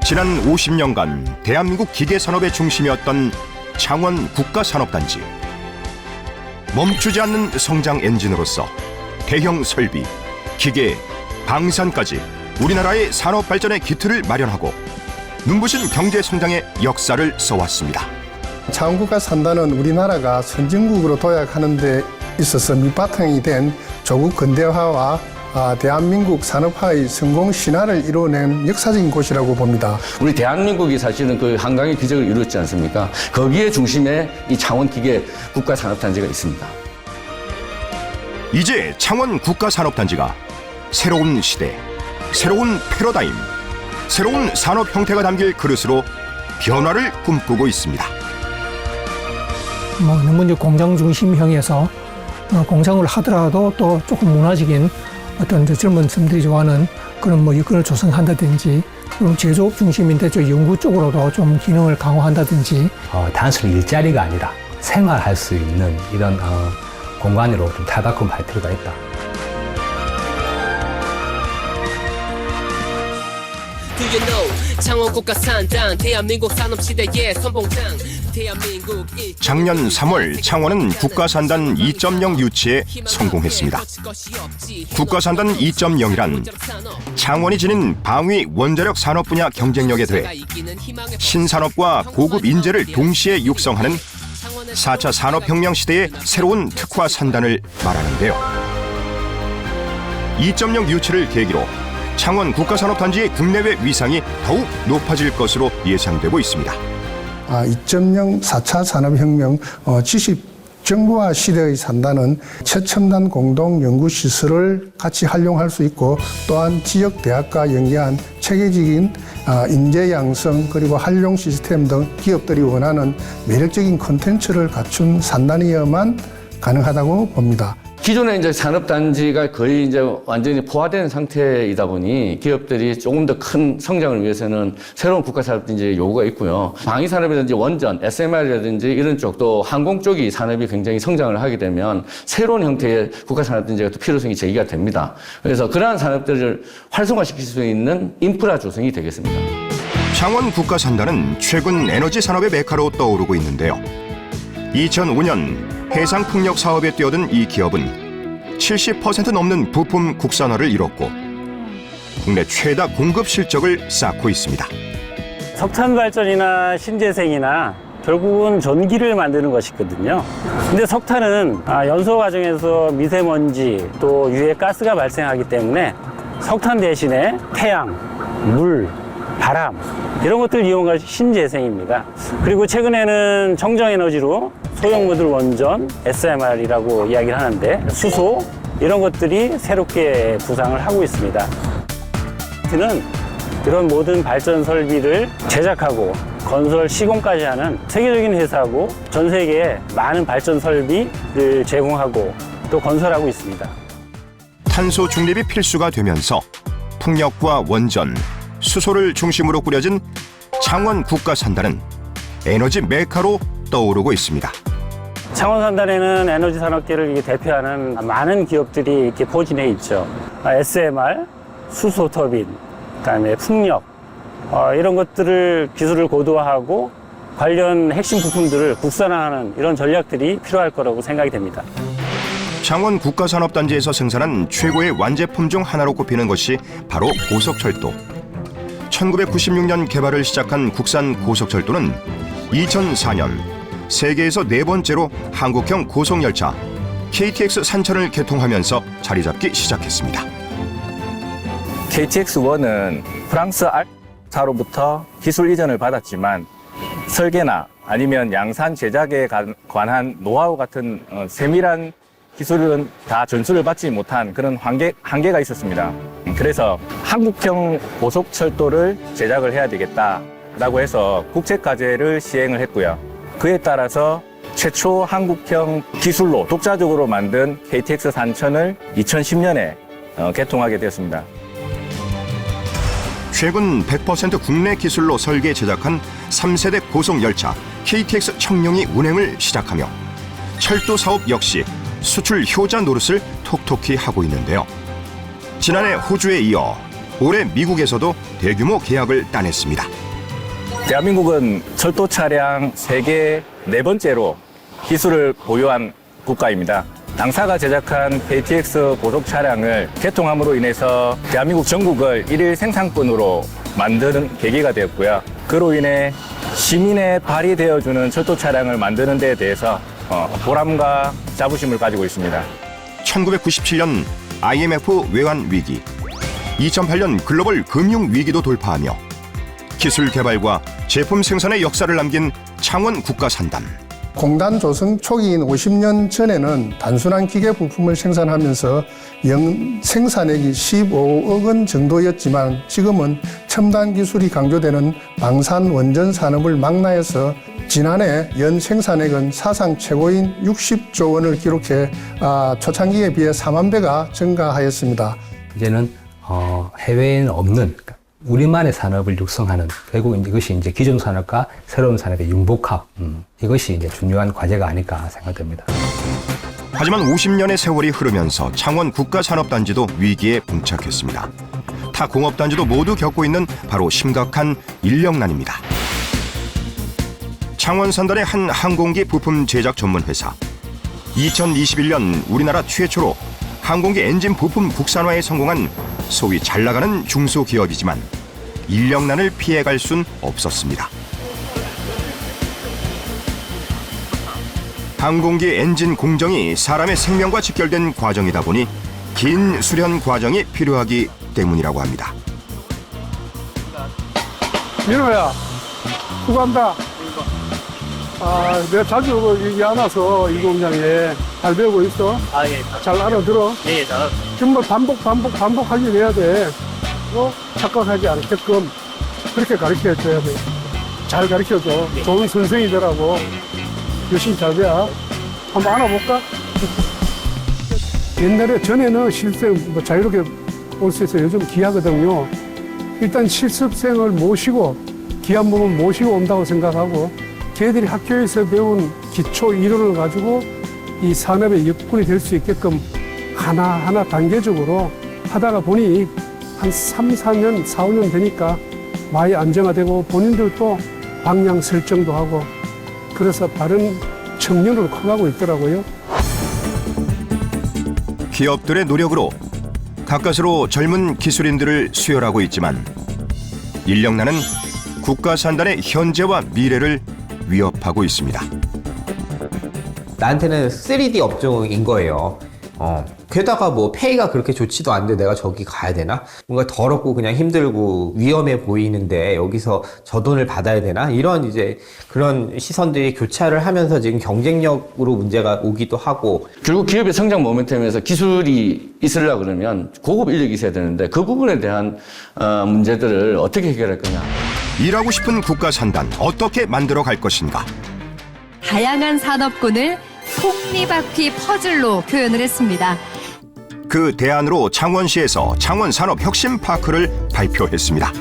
지난 50년간 대한민국 기계산업의 중심이었던 창원 국가산업단지. 멈추지 않는 성장 엔진으로서 대형 설비, 기계, 방산까지 우리나라의 산업 발전의 기틀을 마련하고 눈부신 경제 성장의 역사를 써왔습니다. 창원국가 산단은 우리나라가 선진국으로 도약하는 데 있어서 밑바탕이 된 조국 근대화와 대한민국 산업화의 성공 신화를 이뤄낸 역사적인 곳이라고 봅니다. 우리 대한민국이 사실은 그 한강의 기적을 이뤘지 않습니까? 거기에 중심에 이 창원 기계 국가산업단지가 있습니다. 이제 창원 국가산업단지가 새로운 시대, 새로운 패러다임, 새로운 산업 형태가 담길 그릇으로 변화를 꿈꾸고 있습니다. 너무 이제 공장 중심형에서 공장을 하더라도 또 조금 문화적인 어떤 젊은 층들이 좋아하는 그런 여건을 조성한다든지, 그럼 제조업 중심인데 저 연구 쪽으로도 좀 기능을 강화한다든지. 단순히 일자리가 아니라 생활할 수 있는 이런 공간으로 좀 탈바꿈 할 필요가 있다. Do you know? 창원 국가산단 대한민국 산업시대의 선봉장. 작년 3월 창원은 국가산단 2.0 유치에 성공했습니다. 국가산단 2.0이란 창원이 지닌 방위 원자력 산업 분야 경쟁력에 대해 신산업과 고급 인재를 동시에 육성하는 4차 산업혁명 시대의 새로운 특화 산단을 말하는데요. 2.0 유치를 계기로 창원 국가산업단지의 국내외 위상이 더욱 높아질 것으로 예상되고 있습니다. 2.0 4차 산업혁명 지식 정보화 시대의 산단은 최첨단 공동 연구시설을 같이 활용할 수 있고, 또한 지역 대학과 연계한 체계적인 인재 양성 그리고 활용 시스템 등 기업들이 원하는 매력적인 콘텐츠를 갖춘 산단이어야만 가능하다고 봅니다. 기존의 이제 산업단지가 거의 이제 완전히 포화된 상태이다 보니 기업들이 조금 더 큰 성장을 위해서는 새로운 국가산업단지 요구가 있고요. 방위산업이라든지 원전, SMR이라든지 이런 쪽도 항공 쪽이 산업이 굉장히 성장을 하게 되면 새로운 형태의 국가산업단지가 또 필요성이 제기가 됩니다. 그래서 그러한 산업들을 활성화시킬 수 있는 인프라 조성이 되겠습니다. 창원 국가산단은 최근 에너지 산업의 메카로 떠오르고 있는데요. 2005년 해상풍력 사업에 뛰어든 이 기업은 70% 넘는 부품 국산화를 이뤘고 국내 최다 공급 실적을 쌓고 있습니다. 석탄 발전이나 신재생이나 결국은 전기를 만드는 것이거든요. 근데 석탄은 연소 과정에서 미세먼지 또 유해 가스가 발생하기 때문에 석탄 대신에 태양, 물, 바람 이런 것들을 이용한 것이 신재생입니다. 그리고 최근에는 청정에너지로 소형모듈 원전, SMR이라고 이야기를 하는데 수소 이런 것들이 새롭게 부상을 하고 있습니다. 는 이런 모든 발전 설비를 제작하고 건설 시공까지 하는 세계적인 회사고 전 세계에 많은 발전 설비를 제공하고 또 건설하고 있습니다. 탄소 중립이 필수가 되면서 풍력과 원전, 수소를 중심으로 꾸려진 창원 국가산단은 에너지 메카로 떠오르고 있습니다. 창원 산단에는 에너지 산업계를 대표하는 많은 기업들이 이렇게 포진해 있죠. SMR, 수소 터빈, 그다음에 풍력 이런 것들을 기술을 고도화하고 관련 핵심 부품들을 국산화하는 이런 전략들이 필요할 거라고 생각이 됩니다. 창원 국가산업단지에서 생산한 최고의 완제품 중 하나로 꼽히는 것이 바로 고속철도. 1996년 개발을 시작한 국산 고속철도는 2004년 세계에서 네 번째로 한국형 고속열차 KTX 산천을 개통하면서 자리 잡기 시작했습니다. KTX1은 프랑스 알사로부터 기술 이전을 받았지만 설계나 아니면 양산 제작에 관한 노하우 같은 세밀한 기술은 다 전수를 받지 못한 그런 한계가 있었습니다. 그래서 한국형 고속철도를 제작을 해야 되겠다라고 해서 국제과제를 시행을 했고요. 그에 따라서 최초 한국형 기술로 독자적으로 만든 KTX 산천을 2010년에 개통하게 되었습니다. 최근 100% 국내 기술로 설계 제작한 3세대 고속열차 KTX 청룡이 운행을 시작하며 철도 사업 역시 수출 효자 노릇을 톡톡히 하고 있는데요. 지난해 호주에 이어 올해 미국에서도 대규모 계약을 따냈습니다. 대한민국은 철도 차량 세계 4번째로 기술을 보유한 국가입니다. 당사가 제작한 KTX 고속 차량을 개통함으로 인해서 대한민국 전국을 일일 생산권으로 만드는 계기가 되었고요. 그로 인해 시민의 발이 되어주는 철도 차량을 만드는 데에 대해서 보람과 자부심을 가지고 있습니다. 1997년 IMF 외환 위기, 2008년 글로벌 금융 위기도 돌파하며 기술 개발과 제품 생산의 역사를 남긴 창원 국가산단. 공단 조성 초기인 50년 전에는 단순한 기계 부품을 생산하면서 생산액이 15억 원 정도였지만 지금은 첨단 기술이 강조되는 방산 원전 산업을 망라해서 지난해 연 생산액은 사상 최고인 60조 원을 기록해 초창기에 비해 4만 배가 증가하였습니다. 이제는 해외에는 없는 우리만의 산업을 육성하는, 결국 이것이 이제 기존 산업과 새로운 산업의 융복합, 이것이 이제 중요한 과제가 아닐까 생각됩니다. 하지만 50년의 세월이 흐르면서 창원 국가산업단지도 위기에 봉착했습니다. 타 공업단지도 모두 겪고 있는 바로 심각한 인력난입니다. 창원 산단의 한 항공기 부품 제작 전문 회사. 2021년 우리나라 최초로 항공기 엔진 부품 국산화에 성공한 소위 잘나가는 중소기업이지만 인력난을 피해갈 순 없었습니다. 항공기 엔진 공정이 사람의 생명과 직결된 과정이다 보니 긴 수련 과정이 필요하기 때문이라고 합니다. 민호야, 수고한다. 내가 자주 여기 안 와서 이 공장에 잘 배우고 있어. 예. 잘 알아들어. 예, 잘 정말 반복하게 해야 돼. 착각하지 않게끔 그렇게 가르쳐줘야 돼. 잘 가르쳐줘. 좋은 선생이더라고. 열심히 잘 배워. 한번 안아볼까? 옛날에 전에는 실습생 자유롭게 올 수 있어요. 요즘 귀하거든요. 일단 실습생을 모시고 귀한 몸을 모시고 온다고 생각하고 걔들이 학교에서 배운 기초 이론을 가지고 이 산업의 역군이 될 수 있게끔 하나하나 단계적으로 하다가 보니 한 3, 4년, 4, 5년 되니까 많이 안정화되고 본인들도 방향 설정도 하고 그래서 바른 청년으로 커가고 있더라고요. 기업들의 노력으로 가까스로 젊은 기술인들을 수혈하고 있지만 인력난은 국가산단의 현재와 미래를 위협하고 있습니다. 나한테는 3D 업종인 거예요. 게다가 뭐 페이가 그렇게 좋지도 않은데 내가 저기 가야 되나? 뭔가 더럽고 그냥 힘들고 위험해 보이는데 여기서 저 돈을 받아야 되나? 이런 이제 그런 시선들이 교차를 하면서 지금 경쟁력으로 문제가 오기도 하고. 결국 기업의 성장 모멘텀에서 기술이 있으려고 그러면 고급 인력이 있어야 되는데 그 부분에 대한 문제들을 어떻게 해결할 거냐. 일하고 싶은 국가산단 어떻게 만들어 갈 것인가. 다양한 산업군을 톱니바퀴 퍼즐로 표현을 했습니다. 그 대안으로 창원시에서 창원산업혁신파크를 발표했습니다.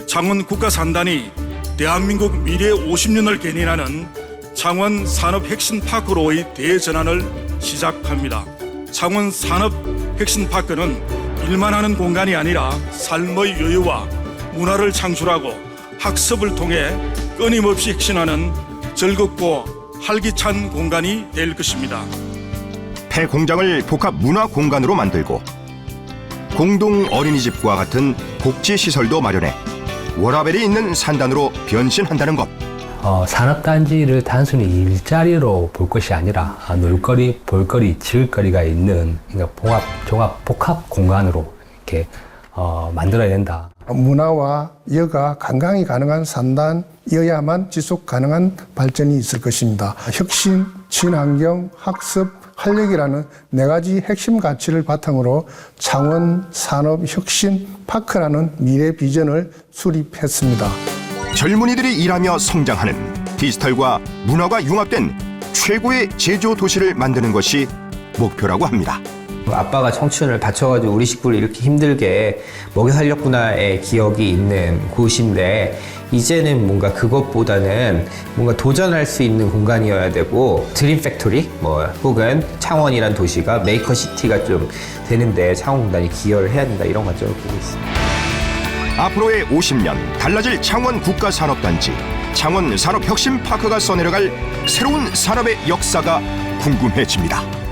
창원 국가산단이 대한민국 미래 50년을 견인하는 창원산업혁신파크로의 대전환을 시작합니다. 창원산업혁신파크는 일만 하는 공간이 아니라 삶의 여유와 문화를 창출하고 학습을 통해 끊임없이 혁신하는 즐겁고 활기찬 공간이 될 것입니다. 폐공장을 복합 문화 공간으로 만들고 공동 어린이집과 같은 복지시설도 마련해 워라밸이 있는 산단으로 변신한다는 것. 산업단지를 단순히 일자리로 볼 것이 아니라 놀거리, 볼거리, 즐길거리가 있는 그러니까 복합 공간으로 이렇게 만들어야 된다. 문화와 여가 관광이 가능한 산단이어야만 지속 가능한 발전이 있을 것입니다. 혁신, 친환경, 학습, 활력이라는 4가지 핵심 가치를 바탕으로 창원 산업혁신파크라는 미래 비전을 수립했습니다. 젊은이들이 일하며 성장하는 디지털과 문화가 융합된 최고의 제조 도시를 만드는 것이 목표라고 합니다. 아빠가 청춘을 바쳐가지고 우리 식구를 이렇게 힘들게 먹여 살렸구나의 기억이 있는 곳인데 이제는 뭔가 그것보다는 뭔가 도전할 수 있는 공간이어야 되고 드림 팩토리 혹은 창원이란 도시가 메이커 시티가 좀 되는데 창원공단이 기여를 해야 된다 이런 관점을 보고 있습니다. 앞으로의 50년 달라질 창원 국가산업단지, 창원 산업혁신파크가 써내려갈 새로운 산업의 역사가 궁금해집니다.